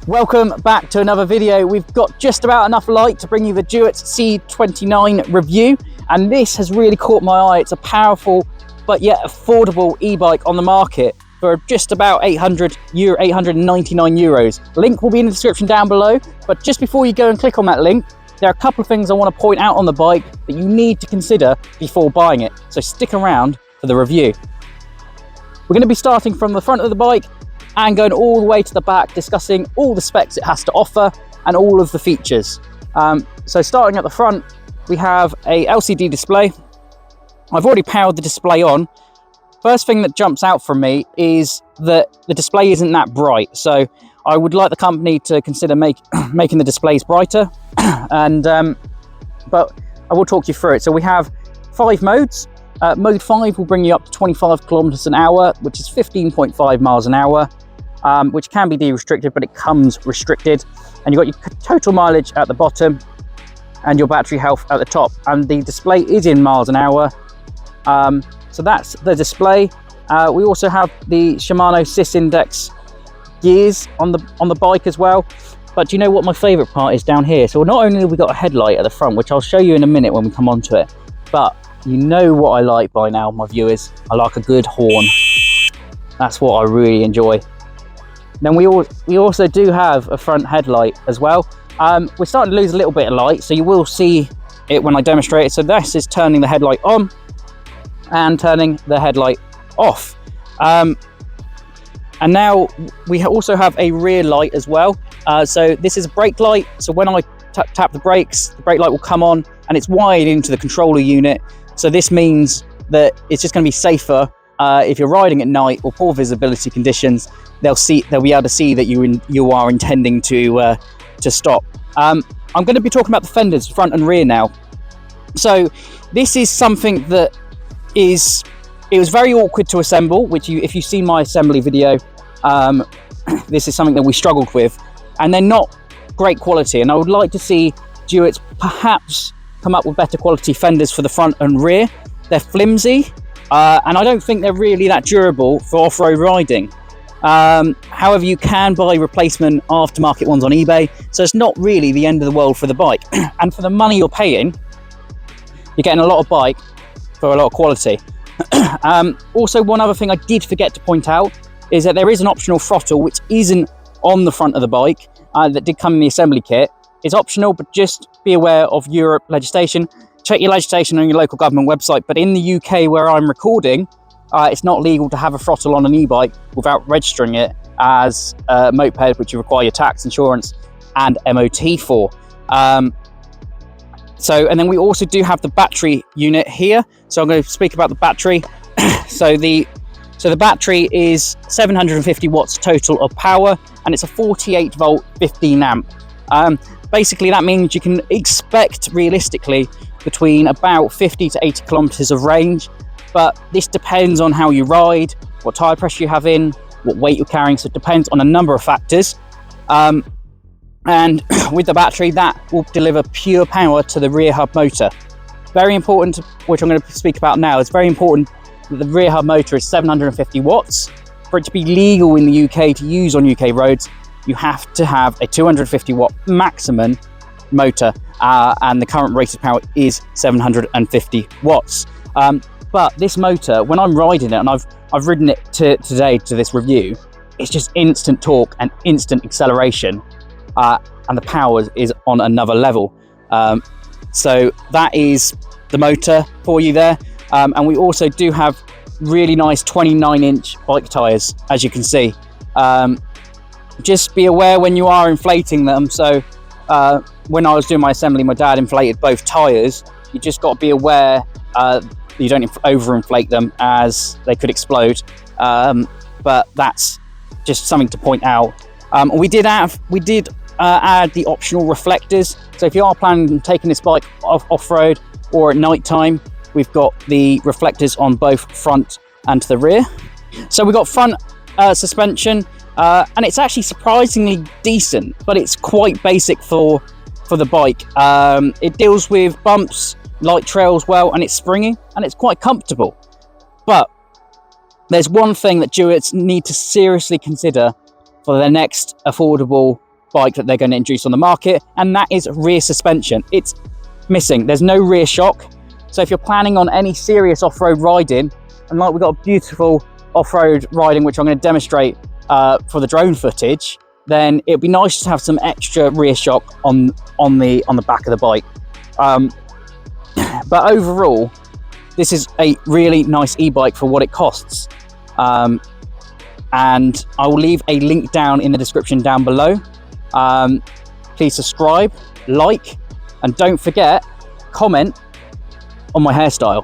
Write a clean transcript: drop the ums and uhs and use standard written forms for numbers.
Welcome back to another video. We've got just about enough light to bring you the Duotts C29 review, and this has really caught my eye. It's a powerful but yet affordable e-bike on the market for just about 899 euros. Link will be in the description down below, but just before you go and click on that link, there are a couple of things I want to point out on the bike that you need to consider before buying it, so stick around for the review. We're going to be starting from the front of the bike and going all the way to the back, discussing all the specs it has to offer and all of the features. So starting at the front, we have a LCD display. I've already powered the display on. First thing that jumps out from me is that the display isn't that bright. So I would like the company to consider making the displays brighter. But I will talk you through it. So we have 5 modes. Mode 5 will bring you up to 25 kilometers an hour, which is 15.5 miles an hour. Which can be de-restricted, but it comes restricted. And you've got your total mileage at the bottom and your battery health at the top. And the display is in miles an hour. So that's the display. We also have the Shimano Sys Index gears on the bike as well. But do you know what my favorite part is down here? So not only have we got a headlight at the front, which I'll show you in a minute when we come onto it, but you know what I like by now, my viewers. I like a good horn. That's what I really enjoy. Then we also do have a front headlight as well. We're starting to lose a little bit of light, so you will see it when I demonstrate it. So this is turning the headlight on and turning the headlight off. And now we also have a rear light as well. So this is a brake light. So when I tap the brakes, the brake light will come on, and it's wired into the controller unit. So this means that it's just going to be safer if you're riding at night or poor visibility conditions. They'll be able to see that you are intending to stop. I'm going to be talking about the fenders, front and rear now. So this is something that it was very awkward to assemble, which if you've seen my assembly video, this is something that we struggled with, and they're not great quality. And I would like to see Duotts perhaps come up with better quality fenders for the front and rear. They're flimsy, and I don't think they're really that durable for off-road riding. However, you can buy replacement aftermarket ones on eBay, so it's not really the end of the world for the bike. And for the money you're paying, you're getting a lot of bike for a lot of quality. Also, one other thing I did forget to point out is that there is an optional throttle which isn't on the front of the bike, that did come in the assembly kit. It's optional, but just be aware of Europe legislation. Check your legislation on your local government website. But in the UK, where I'm recording, it's not legal to have a throttle on an e-bike without registering it as a moped, which you require your tax, insurance and MOT for. And then we also do have the battery unit here. So I'm going to speak about the battery. So the battery is 750 watts total of power, and it's a 48 volt 15 amp. Basically that means you can expect realistically between about 50 to 80 kilometers of range. But this depends on how you ride, what tire pressure you have in, what weight you're carrying. So it depends on a number of factors. And with the battery, that will deliver pure power to the rear hub motor. Very important, which I'm going to speak about now, it's very important that the rear hub motor is 750 watts. For it to be legal in the UK to use on UK roads, you have to have a 250 watt maximum motor. And the current rated power is 750 watts. But this motor, when I'm riding it, and I've ridden it today to this review, it's just instant torque and instant acceleration, and the power is on another level. So that is the motor for you there. And we also do have really nice 29-inch bike tyres, as you can see. Just be aware when you are inflating them. So when I was doing my assembly, my dad inflated both tyres. You just got to be aware you don't overinflate them, as they could explode. But that's just something to point out. We did add the optional reflectors. So if you are planning on taking this bike off-road or at night time, we've got the reflectors on both front and to the rear. So we've got front suspension, and it's actually surprisingly decent, but it's quite basic for the bike. It deals with bumps, light trails well, and it's springy and it's quite comfortable. But there's one thing that Duotts need to seriously consider for their next affordable bike that they're going to introduce on the market, and that is rear suspension. It's missing. There's no rear shock. So if you're planning on any serious off-road riding, and like we've got a beautiful off-road riding which I'm going to demonstrate for the drone footage, then it'd be nice to have some extra rear shock on the back of the bike. But overall, this is a really nice e-bike for what it costs. And I will leave a link down in the description down below. Please subscribe, like, and don't forget, comment on my hairstyle.